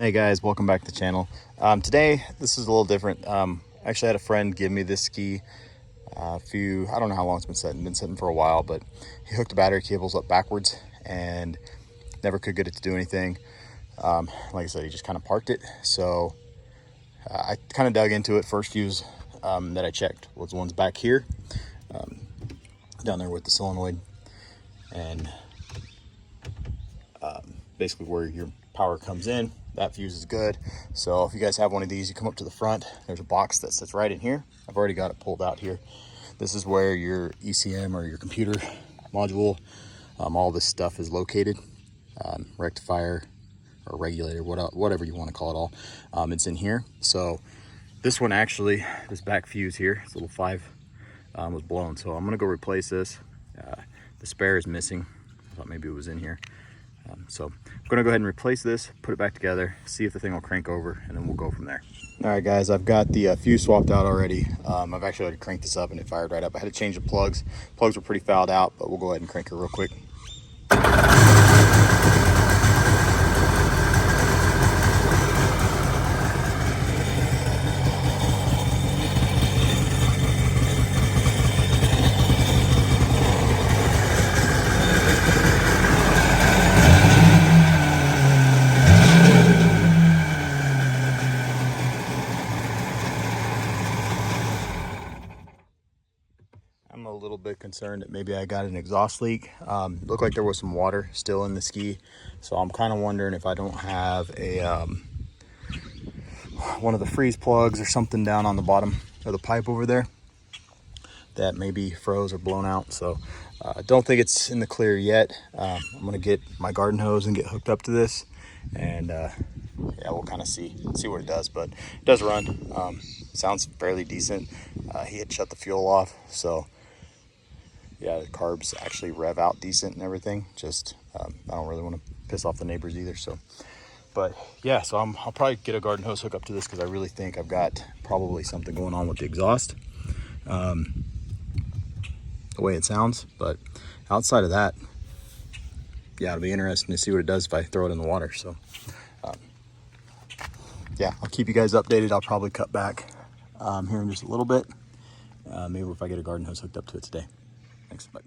Hey guys, welcome back to the channel. Today this is a little different. Actually had a friend give me this ski I don't know how long it's been sitting for a while, but he hooked the battery cables up backwards and never could get it to do anything. Like I said, he just kind of parked it. So I kind of dug into it. First fuse that I checked was the ones back here, down there with the solenoid, and basically where your power comes in. That fuse is good. So if you guys have one of these, you come up to the front, there's a box that sits right in here. I've already got it pulled out here. This is where your ECM or your computer module, all this stuff is located. Rectifier or regulator, whatever you want to call it all. It's in here. So this one actually, this back fuse here, this little 5 was blown. So I'm gonna go replace this. The spare is missing. I thought maybe it was in here. So I'm gonna go ahead and replace this, put it back together, see if the thing will crank over, and then we'll go from there. All right guys, I've got the fuse swapped out already. I've actually already cranked this up and it fired right up. I had to change the plugs. Plugs were pretty fouled out, but we'll go ahead and crank it real quick. I'm a little bit concerned that maybe I got an exhaust leak. Looked like there was some water still in the ski, so I'm kind of wondering if I don't have a one of the freeze plugs or something down on the bottom of the pipe over there that maybe froze or blown out. So I don't think it's in the clear yet. I'm gonna get my garden hose and get hooked up to this, and yeah, we'll kind of see what it does. But it does run. Sounds fairly decent. He had shut the fuel off, so yeah, the carbs actually rev out decent and everything. Just I don't really want to piss off the neighbors either. So, but yeah, so I'll probably get a garden hose hook up to this because I really think I've got probably something going on with the exhaust, the way it sounds. But outside of that, yeah, it'll be interesting to see what it does if I throw it in the water. So yeah, I'll keep you guys updated. I'll probably cut back here in just a little bit. Maybe if I get a garden hose hooked up to it today. Thanks, bye.